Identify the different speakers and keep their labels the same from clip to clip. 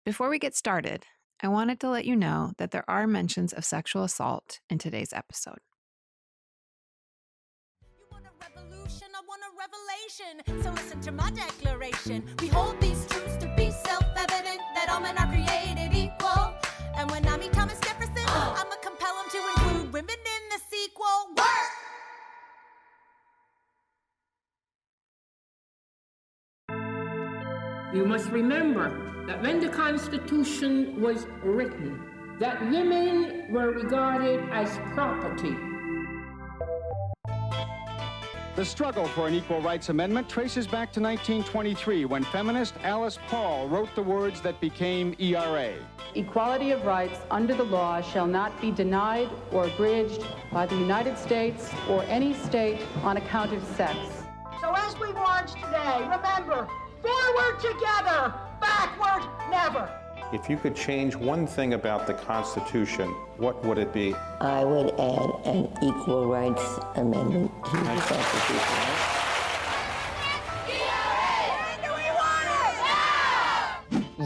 Speaker 1: Before we get started, I wanted to let you know that there are mentions of sexual assault in today's episode.
Speaker 2: You want a revolution, I want a revelation. So listen to my declaration. We hold these truths to be self-evident, that all men are created equal. And when I meet Thomas Jefferson, I'ma compel him to include women in the sequel. Work!
Speaker 3: You must remember that when the Constitution was written, that women were regarded as property.
Speaker 4: The struggle for an equal rights amendment traces back to 1923 when feminist Alice Paul wrote the words that became ERA.
Speaker 5: Equality of rights under the law shall not be denied or abridged by the United States or any state on account of sex.
Speaker 6: So as we march today, remember, forward together, backward never.
Speaker 7: If you could change one thing about the Constitution, what would it be?
Speaker 8: I would add an equal rights amendment to the Constitution.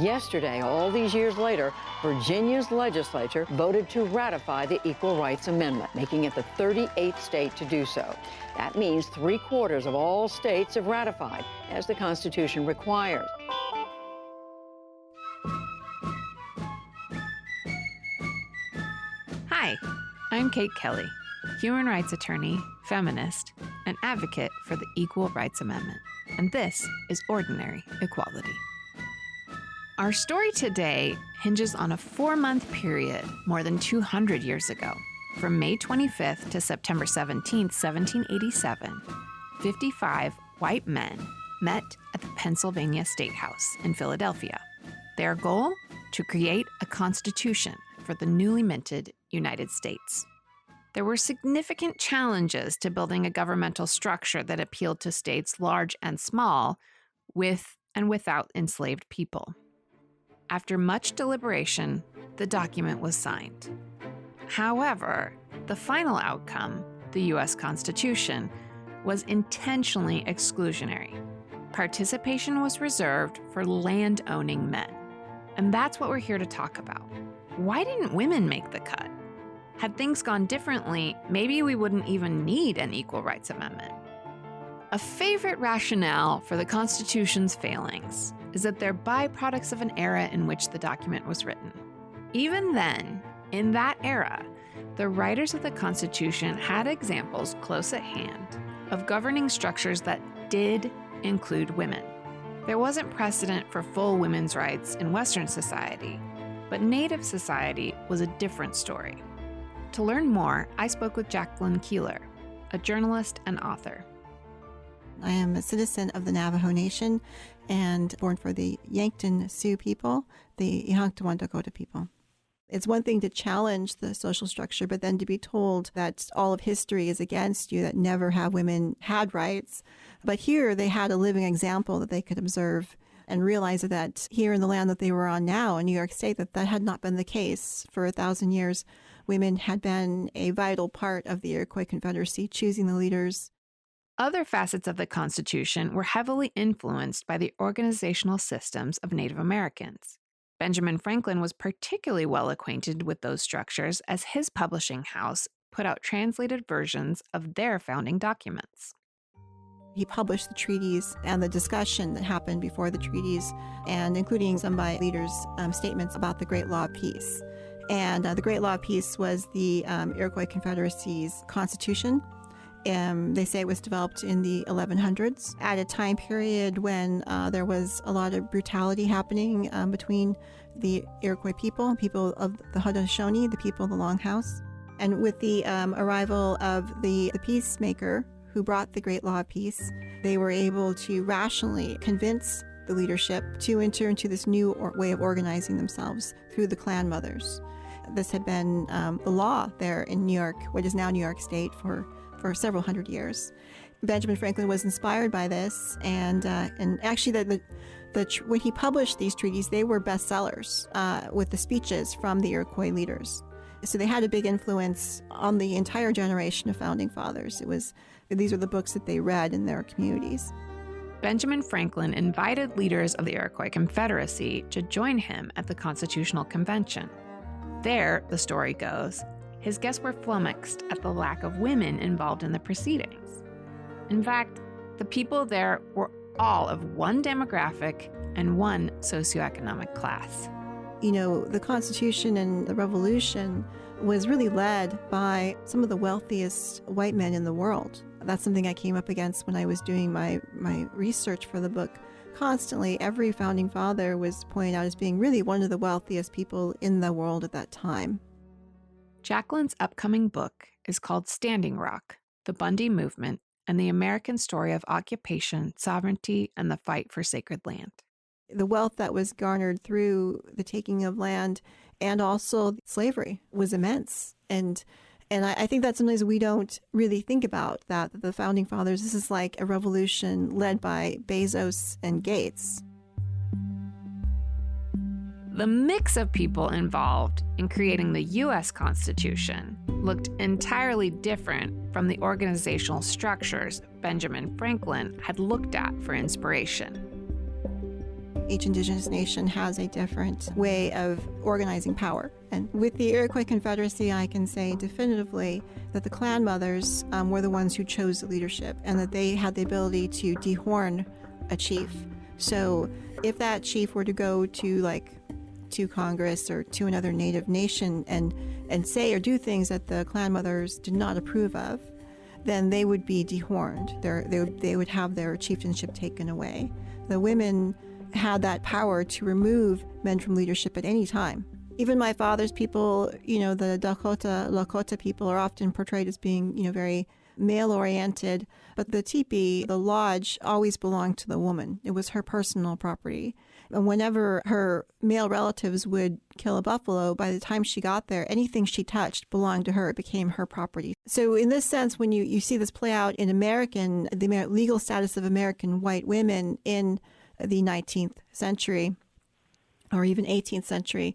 Speaker 9: Yesterday, all these years later, Virginia's legislature voted to ratify the Equal Rights Amendment, making it the 38th state to do so. That means 3/4 of all states have ratified, as the Constitution requires.
Speaker 1: Hi, I'm Kate Kelly, human rights attorney, feminist, and advocate for the Equal Rights Amendment. And this is Ordinary Equality. Our story today hinges on a 4-month period more than 200 years ago. From May 25th to September 17th, 1787, 55 white men met at the Pennsylvania State House in Philadelphia. Their goal? To create a constitution for the newly minted United States. There were significant challenges to building a governmental structure that appealed to states large and small, with and without enslaved people. After much deliberation, the document was signed. However, the final outcome, the U.S. Constitution, was intentionally exclusionary. Participation was reserved for land-owning men. And that's what we're here to talk about. Why didn't women make the cut? Had things gone differently, maybe we wouldn't even need an Equal Rights Amendment. A favorite rationale for the Constitution's failings is that they're byproducts of an era in which the document was written. Even then, in that era, the writers of the Constitution had examples close at hand of governing structures that did include women. There wasn't precedent for full women's rights in Western society, but Native society was a different story. To learn more, I spoke with Jacqueline Keeler, a journalist and author.
Speaker 10: I am a citizen of the Navajo Nation and born for the Yankton Sioux people, the Ihanktawan Dakota people. It's one thing to challenge the social structure, but then to be told that all of history is against you, that never have women had rights. But here they had a living example that they could observe and realize that here in the land that they were on now in New York State, that had not been the case. For 1,000 years, women had been a vital part of the Iroquois Confederacy, choosing the leaders.
Speaker 1: Other facets of the Constitution were heavily influenced by the organizational systems of Native Americans. Benjamin Franklin was particularly well acquainted with those structures as his publishing house put out translated versions of their founding documents.
Speaker 10: He published the treaties and the discussion that happened before the treaties, and including some by leaders' statements about the Great Law of Peace. And the Great Law of Peace was the Iroquois Confederacy's constitution. They say it was developed in the 1100s at a time period when there was a lot of brutality happening between the Iroquois people of the Haudenosaunee, the people of the Longhouse. And with the arrival of the peacemaker who brought the Great Law of Peace, they were able to rationally convince the leadership to enter into this new way of organizing themselves through the clan mothers. This had been the law there in New York, what is now New York State, for several hundred years. Benjamin Franklin was inspired by this, and actually when he published these treaties, they were bestsellers with the speeches from the Iroquois leaders. So they had a big influence on the entire generation of founding fathers. These were the books that they read in their communities.
Speaker 1: Benjamin Franklin invited leaders of the Iroquois Confederacy to join him at the Constitutional Convention. There, the story goes, his guests were flummoxed at the lack of women involved in the proceedings. In fact, the people there were all of one demographic and one socioeconomic class.
Speaker 10: You know, the Constitution and the Revolution was really led by some of the wealthiest white men in the world. That's something I came up against when I was doing my research for the book. Constantly, every founding father was pointed out as being really one of the wealthiest people in the world at that time.
Speaker 1: Jacqueline's upcoming book is called Standing Rock, The Bundy Movement, and the American Story of Occupation, Sovereignty, and the Fight for Sacred Land.
Speaker 10: The wealth that was garnered through the taking of land and also slavery was immense. And I think that sometimes we don't really think about that the founding fathers, this is like a revolution led by Bezos and Gates.
Speaker 1: The mix of people involved in creating the U.S. Constitution looked entirely different from the organizational structures Benjamin Franklin had looked at for inspiration.
Speaker 10: Each indigenous nation has a different way of organizing power. And with the Iroquois Confederacy, I can say definitively that the clan mothers were the ones who chose the leadership and that they had the ability to dehorn a chief. So if that chief were to go to Congress or to another native nation and say or do things that the clan mothers did not approve of, then they would be dehorned. They would have their chieftainship taken away. The women had that power to remove men from leadership at any time. Even my father's people, you know, the Lakota people are often portrayed as being, you know, very male-oriented, but the teepee, the lodge, always belonged to the woman. It was her personal property. And whenever her male relatives would kill a buffalo, by the time she got there, anything she touched belonged to her. It became her property. So in this sense, when you see this play out in the legal status of American white women in the 19th century or even 18th century,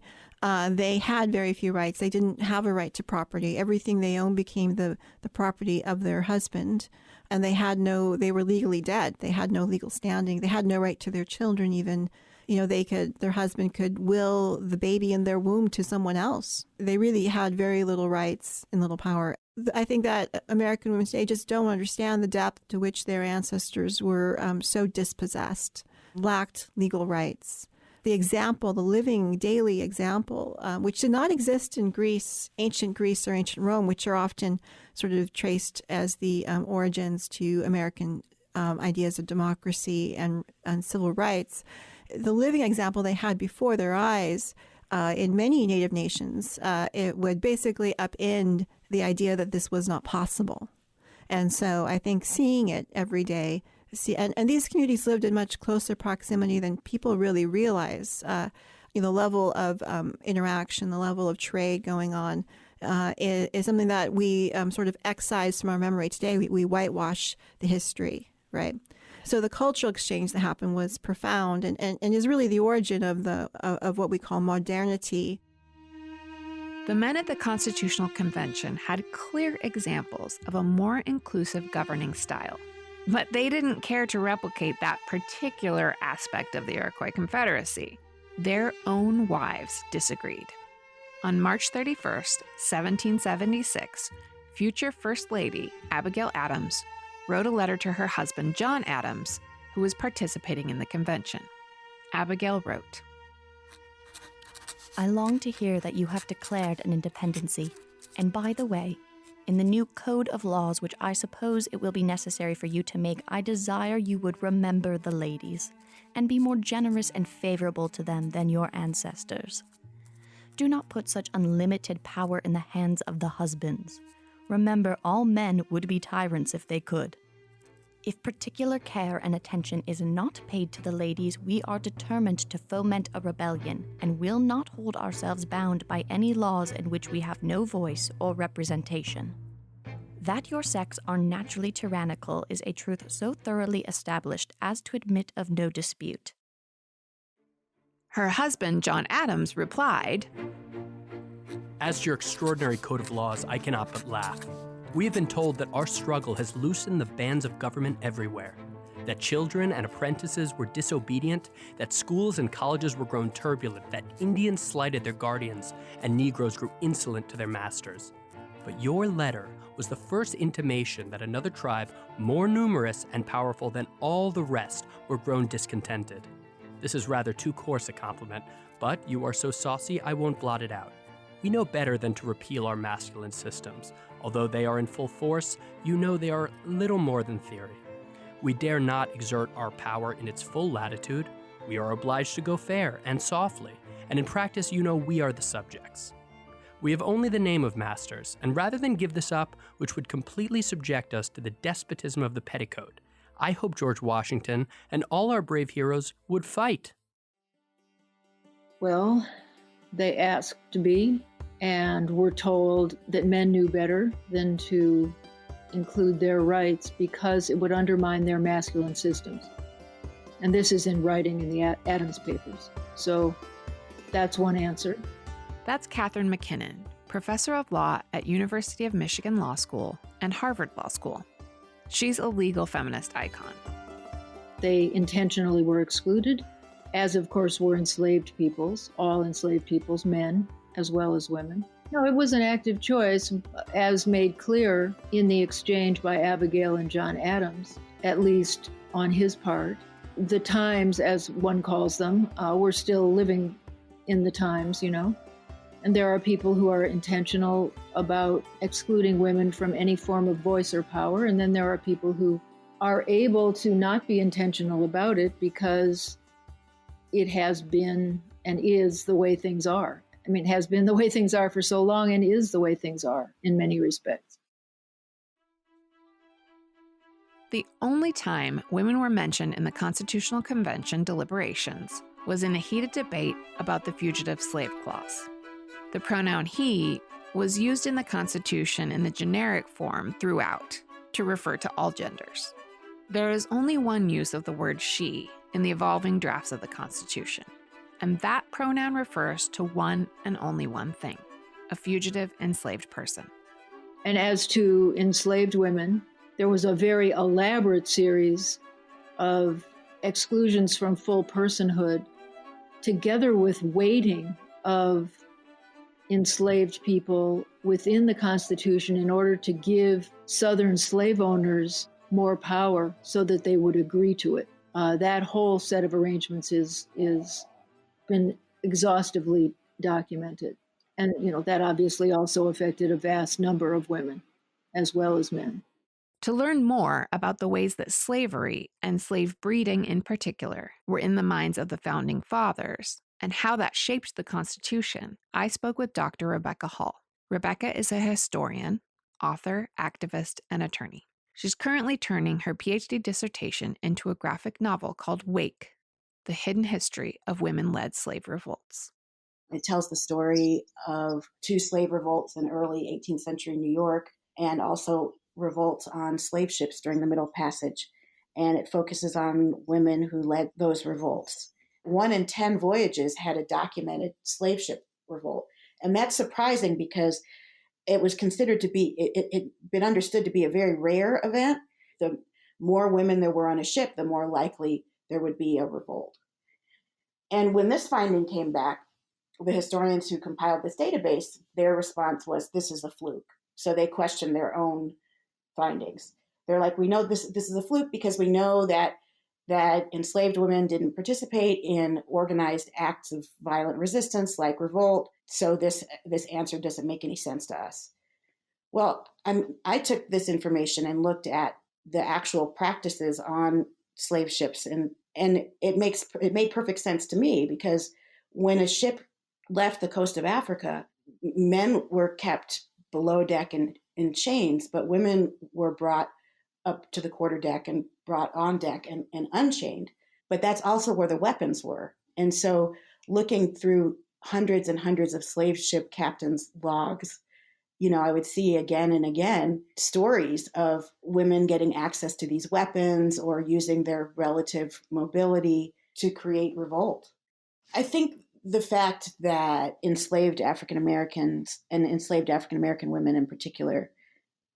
Speaker 10: they had very few rights. They didn't have a right to property. Everything they owned became the property of their husband. And they were legally dead. They had no legal standing. They had no right to their children even. You know, their husband could will the baby in their womb to someone else. They really had very little rights and little power. I think that American women today just don't understand the depth to which their ancestors were so dispossessed, lacked legal rights. The living daily example, which did not exist in ancient Greece or ancient Rome, which are often sort of traced as the origins to American ideas of democracy and civil rights. The living example they had before their eyes in many Native nations, it would basically upend the idea that this was not possible. And so I think seeing it every day, and these communities lived in much closer proximity than people really realize. The level of interaction, the level of trade going on is something that we sort of excise from our memory today. We whitewash the history, right? So the cultural exchange that happened was profound and is really the origin of what we call modernity.
Speaker 1: The men at the Constitutional Convention had clear examples of a more inclusive governing style. But they didn't care to replicate that particular aspect of the Iroquois Confederacy. Their own wives disagreed. On March 31st, 1776, future First Lady Abigail Adams wrote a letter to her husband, John Adams, who was participating in the convention. Abigail wrote,
Speaker 11: I long to hear that you have declared an independency. And by the way, in the new code of laws which I suppose it will be necessary for you to make, I desire you would remember the ladies, and be more generous and favorable to them than your ancestors. Do not put such unlimited power in the hands of the husbands. Remember, all men would be tyrants if they could. If particular care and attention is not paid to the ladies, we are determined to foment a rebellion, and will not hold ourselves bound by any laws in which we have no voice or representation. That your sex are naturally tyrannical is a truth so thoroughly established as to admit of no dispute.
Speaker 1: Her husband, John Adams, replied,
Speaker 12: As to your extraordinary code of laws, I cannot but laugh. We have been told that our struggle has loosened the bands of government everywhere. that children and apprentices were disobedient, that schools and colleges were grown turbulent, that Indians slighted their guardians, and Negroes grew insolent to their masters. But your letter was the first intimation that another tribe, more numerous and powerful than all the rest, were grown discontented. This is rather too coarse a compliment, but you are so saucy I won't blot it out. We know better than to repeal our masculine systems. Although they are in full force, you know they are little more than theory. We dare not exert our power in its full latitude. We are obliged to go fair and softly, and in practice you know we are the subjects. We have only the name of masters, and rather than give this up, which would completely subject us to the despotism of the petticoat, I hope George Washington and all our brave heroes would fight.
Speaker 13: Well, they asked to be, and were told that men knew better than to include their rights because it would undermine their masculine systems. And this is in writing in the Adams Papers. So that's one answer.
Speaker 1: That's Catherine McKinnon, professor of law at University of Michigan Law School and Harvard Law School. She's a legal feminist icon.
Speaker 13: They intentionally were excluded, as of course were enslaved peoples, all enslaved peoples, men as well as women. No, it was an active choice, as made clear in the exchange by Abigail and John Adams, at least on his part. The times, as one calls them, we're still living in the times, you know. And there are people who are intentional about excluding women from any form of voice or power. And then there are people who are able to not be intentional about it because it has been and is the way things are. I mean, it has been the way things are for so long and is the way things are in many respects.
Speaker 1: The only time women were mentioned in the Constitutional Convention deliberations was in a heated debate about the Fugitive Slave Clause. The pronoun he was used in the Constitution in the generic form throughout to refer to all genders. There is only one use of the word she in the evolving drafts of the Constitution, and that pronoun refers to one and only one thing: a fugitive enslaved person.
Speaker 13: And as to enslaved women, there was a very elaborate series of exclusions from full personhood, together with weighting of enslaved people within the Constitution in order to give Southern slave owners more power so that they would agree to it. That whole set of arrangements is been exhaustively documented. And, you know, that obviously also affected a vast number of women as well as men.
Speaker 1: To learn more about the ways that slavery, and slave breeding in particular, were in the minds of the Founding Fathers, and how that shaped the Constitution, I spoke with Dr. Rebecca Hall. Rebecca is a historian, author, activist, and attorney. She's currently turning her PhD dissertation into a graphic novel called Wake: The Hidden History of Women-Led Slave Revolts.
Speaker 14: It tells the story of two slave revolts in early 18th century New York, and also revolts on slave ships during the Middle Passage. And it focuses on women who led those revolts. 1 in 10 voyages had a documented slave ship revolt. And that's surprising because it was considered to be, it been understood to be a very rare event. The more women there were on a ship, the more likely there would be a revolt. And when this finding came back, the historians who compiled this database, their response was, this is a fluke. So they questioned their own findings. They're like, we know this is a fluke because we know that enslaved women didn't participate in organized acts of violent resistance like revolt. So this answer doesn't make any sense to us. Well, I took this information and looked at the actual practices on slave ships, and it made perfect sense to me, because when a ship left the coast of Africa, men were kept below deck and in chains, but women were brought up to the quarterdeck and brought on deck and unchained. But that's also where the weapons were. And so looking through hundreds and hundreds of slave ship captains' logs, you know, I would see again and again stories of women getting access to these weapons or using their relative mobility to create revolt. I think the fact that enslaved African Americans and enslaved African American women in particular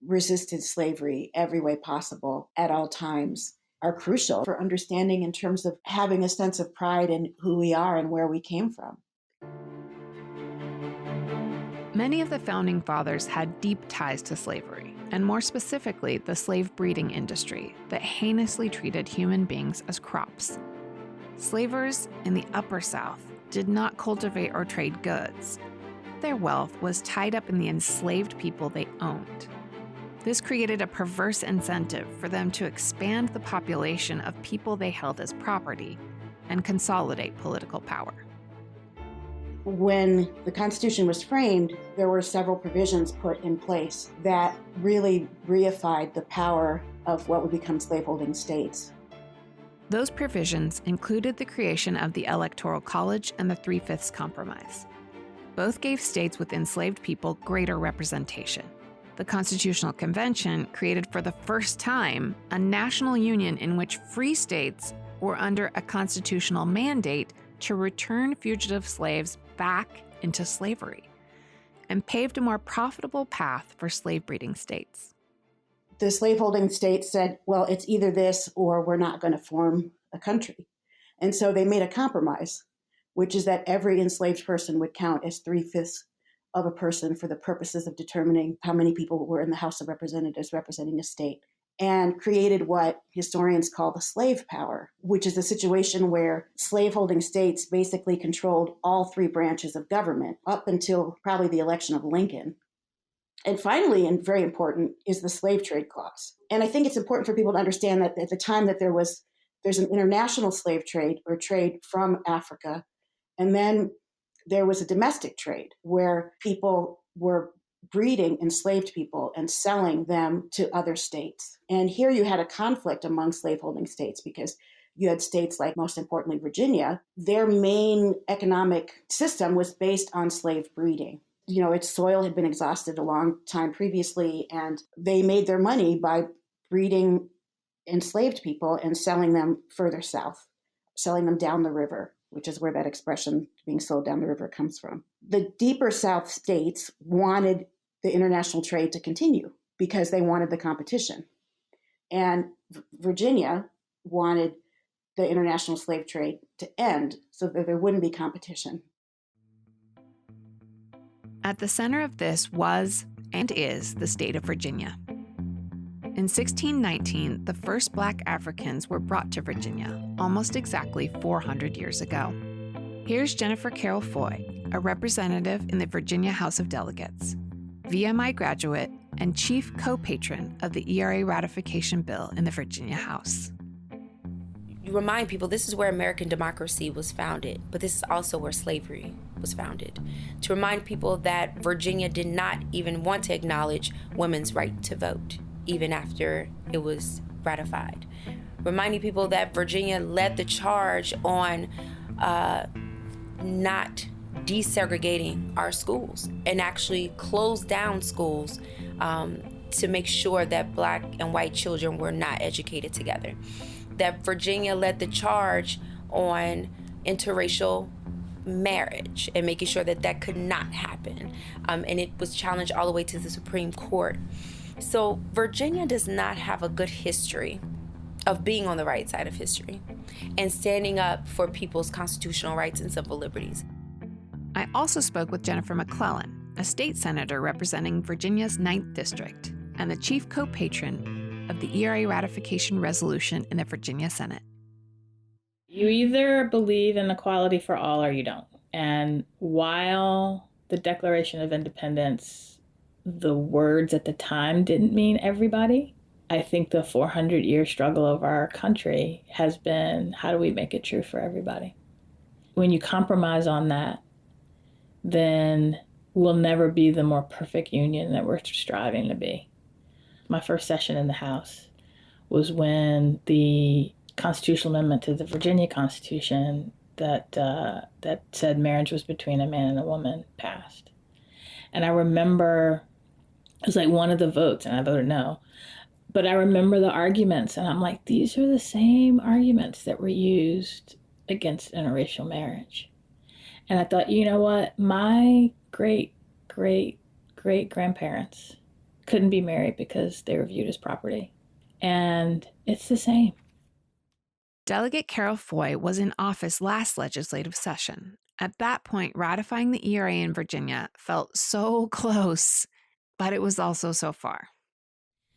Speaker 14: resisted slavery every way possible at all times are crucial for understanding in terms of having a sense of pride in who we are and where we came from.
Speaker 1: Many of the founding fathers had deep ties to slavery, and more specifically, the slave breeding industry that heinously treated human beings as crops. Slavers in the Upper South did not cultivate or trade goods. Their wealth was tied up in the enslaved people they owned. This created a perverse incentive for them to expand the population of people they held as property and consolidate political power.
Speaker 14: When the Constitution was framed, there were several provisions put in place that really reified the power of what would become slaveholding states.
Speaker 1: Those provisions included the creation of the Electoral College and the Three-Fifths Compromise. Both gave states with enslaved people greater representation. The Constitutional Convention created for the first time a national union in which free states were under a constitutional mandate to return fugitive slaves back into slavery, and paved a more profitable path for slave-breeding states.
Speaker 14: The slaveholding states said, well, it's either this or we're not going to form a country. And so they made a compromise, which is that every enslaved person would count as 3/5 of a person for the purposes of determining how many people were in the House of Representatives representing a state, and created what historians call the slave power, which is a situation where slaveholding states basically controlled all three branches of government up until probably the election of Lincoln. And finally, and very important, is the slave trade clause. And I think it's important for people to understand that at the time that there's an international slave trade or trade from Africa, and then there was a domestic trade where people were breeding enslaved people and selling them to other states. And here you had a conflict among slaveholding states because you had states like, most importantly, Virginia. Their main economic system was based on slave breeding. You know, its soil had been exhausted a long time previously, and they made their money by breeding enslaved people and selling them further south, selling them down the river, which is where that expression being sold down the river comes from. The deeper South states wanted the international trade to continue because they wanted the competition. And Virginia wanted the international slave trade to end so that there wouldn't be competition.
Speaker 1: At the center of this was and is the state of Virginia. In 1619, the first Black Africans were brought to Virginia, almost exactly 400 years ago. Here's Jennifer Carroll Foy, a representative in the Virginia House of Delegates, VMI graduate, and chief co-patron of the ERA ratification bill in the Virginia House.
Speaker 15: You remind people this is where American democracy was founded, but this is also where slavery was founded. To remind people that Virginia did not even want to acknowledge women's right to vote, even after it was ratified. Reminding people that Virginia led the charge on not desegregating our schools and actually closed down schools to make sure that Black and white children were not educated together. That Virginia led the charge on interracial marriage and making sure that that could not happen. And it was challenged all the way to the Supreme Court. So Virginia does not have a good history of being on the right side of history and standing up for people's constitutional rights and civil liberties.
Speaker 1: I also spoke with Jennifer McClellan, a state senator representing Virginia's 9th District and the chief co-patron of the ERA ratification resolution in the Virginia Senate.
Speaker 16: You either believe in equality for all or you don't. And while the Declaration of Independence, the words at the time didn't mean everybody, I think the 400-year struggle of our country has been, how do we make it true for everybody? When you compromise on that, then we'll never be the more perfect union that we're striving to be. My first session in the House was when the constitutional amendment to the Virginia Constitution that said marriage was between a man and a woman passed. And I remember it was like one of the votes, and I voted no. But I remember the arguments, and I'm like, these are the same arguments that were used against interracial marriage. And I thought, you know what? My great-great-great-grandparents couldn't be married because they were viewed as property. And it's the same.
Speaker 1: Delegate Carol Foy was in office last legislative session. At that point, ratifying the ERA in Virginia felt so close, but it was also so far.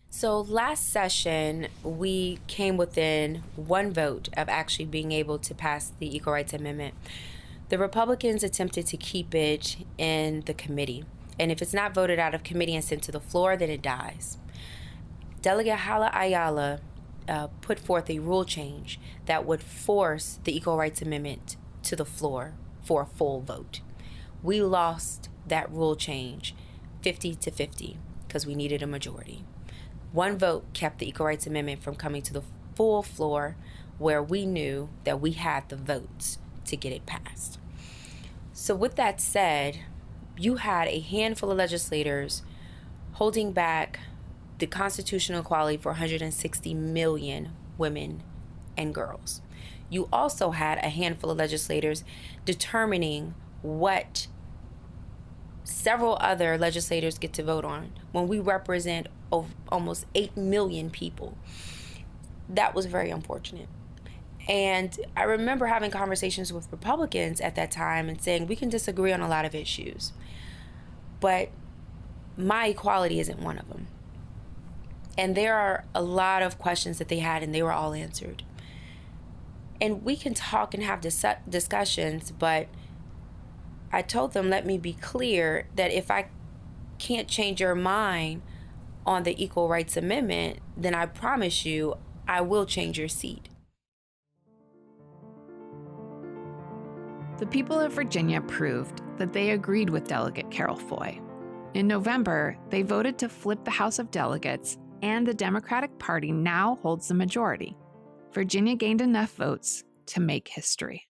Speaker 15: So last session, we came within one vote of actually being able to pass the Equal Rights Amendment. The Republicans attempted to keep it in the committee. And if it's not voted out of committee and sent to the floor, then it dies. Delegate Hala Ayala put forth a rule change that would force the Equal Rights Amendment to the floor for a full vote. We lost that rule change 50-50 because we needed a majority. One vote kept the Equal Rights Amendment from coming to the full floor where we knew that we had the votes to get it passed. So with that said, you had a handful of legislators holding back the constitutional equality for 160 million women and girls. You also had a handful of legislators determining what several other legislators get to vote on when we represent almost 8 million people. That was very unfortunate. And I remember having conversations with Republicans at that time and saying, we can disagree on a lot of issues, but my equality isn't one of them. And there are a lot of questions that they had, and they were all answered. And we can talk and have discussions, but I told them, let me be clear that if I can't change your mind on the Equal Rights Amendment, then I promise you I will change your seat.
Speaker 1: The people of Virginia proved that they agreed with Delegate Carol Foy. In November, they voted to flip the House of Delegates, and the Democratic Party now holds the majority. Virginia gained enough votes to make history.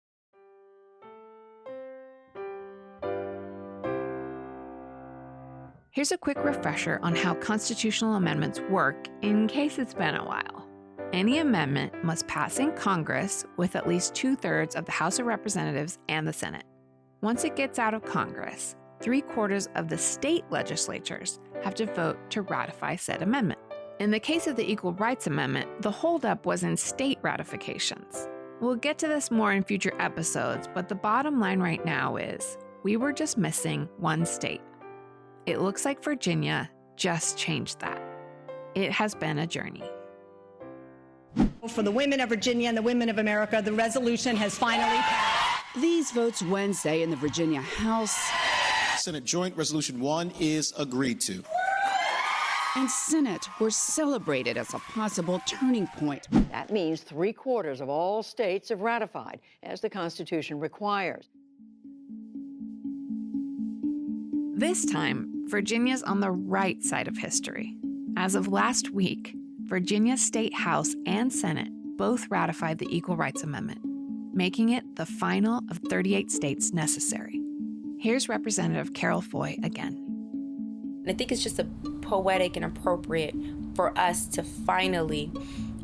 Speaker 1: Here's a quick refresher on how constitutional amendments work in case it's been a while. Any amendment must pass in Congress with at least 2/3 of the House of Representatives and the Senate. Once it gets out of Congress, 3/4 of the state legislatures have to vote to ratify said amendment. In the case of the Equal Rights Amendment, the holdup was in state ratifications. We'll get to this more in future episodes, but the bottom line right now is we were just missing one state. It looks like Virginia just changed that. It has been a journey.
Speaker 17: For the women of Virginia and the women of America, the resolution has finally passed.
Speaker 18: These votes Wednesday in the Virginia House.
Speaker 19: Senate Joint Resolution 1 is agreed to.
Speaker 18: And Senate were celebrated as a possible turning point.
Speaker 9: That means 3/4 of all states have ratified, as the Constitution requires.
Speaker 1: This time, Virginia's on the right side of history. As of last week, Virginia State House and Senate both ratified the Equal Rights Amendment, making it the final of 38 states necessary. Here's Representative Carol Foy again.
Speaker 15: And I think it's just poetic and appropriate for us to finally,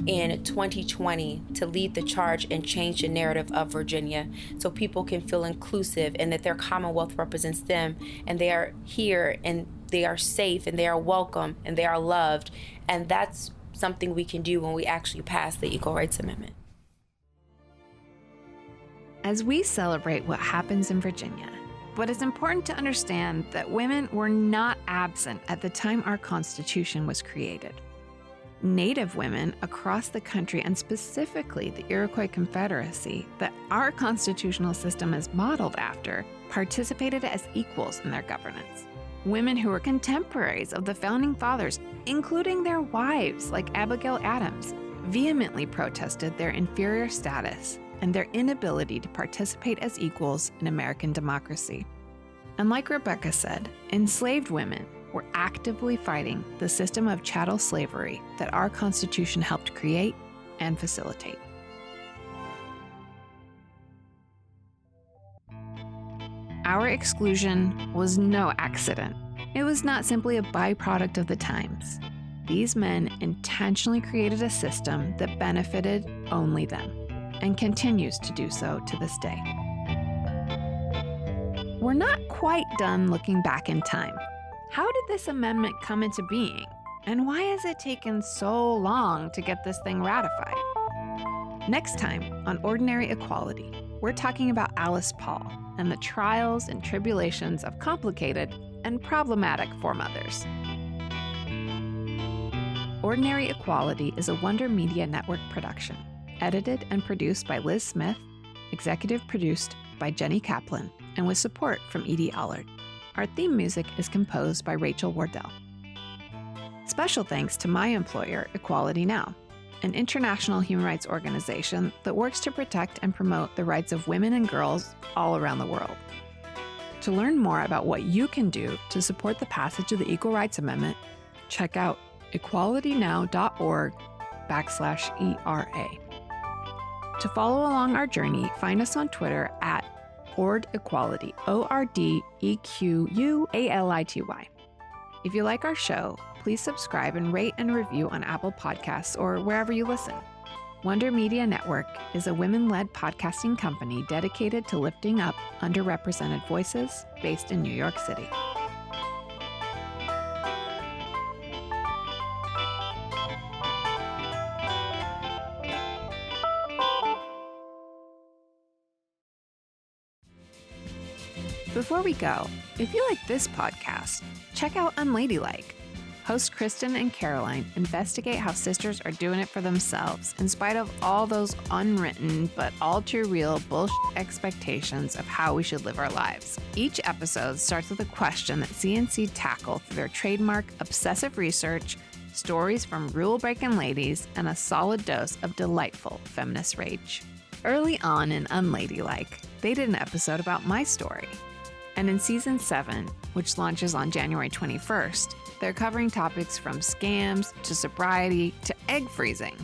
Speaker 15: in 2020, to lead the charge and change the narrative of Virginia so people can feel inclusive and that their Commonwealth represents them and they are here and they are safe and they are welcome and they are loved. And that's something we can do when we actually pass the Equal Rights Amendment.
Speaker 1: As we celebrate what happens in Virginia, but it's important to understand that women were not absent at the time our Constitution was created. Native women across the country, and specifically the Iroquois Confederacy, that our constitutional system is modeled after, participated as equals in their governance. Women who were contemporaries of the Founding Fathers, including their wives like Abigail Adams, vehemently protested their inferior status and their inability to participate as equals in American democracy. And like Rebecca said, enslaved women were actively fighting the system of chattel slavery that our Constitution helped create and facilitate. Our exclusion was no accident. It was not simply a byproduct of the times. These men intentionally created a system that benefited only them, and continues to do so to this day. We're not quite done looking back in time. How did this amendment come into being? And why has it taken so long to get this thing ratified? Next time on Ordinary Equality, we're talking about Alice Paul and the trials and tribulations of complicated and problematic foremothers. Ordinary Equality is a Wonder Media Network production, edited and produced by Liz Smith, executive produced by Jenny Kaplan, and with support from Edie Allard. Our theme music is composed by Rachel Wardell. Special thanks to my employer, Equality Now, an international human rights organization that works to protect and promote the rights of women and girls all around the world. To learn more about what you can do to support the passage of the Equal Rights Amendment, check out equalitynow.org/ERA. To follow along our journey, find us on Twitter at OrdEquality, ORDEQUALITY. If you like our show, please subscribe and rate and review on Apple Podcasts or wherever you listen. Wonder Media Network is a women-led podcasting company dedicated to lifting up underrepresented voices based in New York City. Before we go, if you like this podcast, check out Unladylike. Host Kristen and Caroline investigate how sisters are doing it for themselves in spite of all those unwritten but all too real bullshit expectations of how we should live our lives. Each episode starts with a question that CNC tackle through their trademark obsessive research, stories from rule-breaking ladies, and a solid dose of delightful feminist rage. Early on in Unladylike, they did an episode about my story. And in Season 7, which launches on January 21st, they're covering topics from scams to sobriety to egg freezing.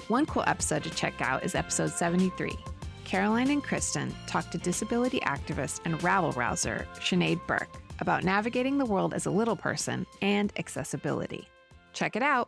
Speaker 1: One cool episode to check out is episode 73. Caroline and Kristen talk to disability activist and rabble-rouser Sinead Burke about navigating the world as a little person and accessibility. Check it out.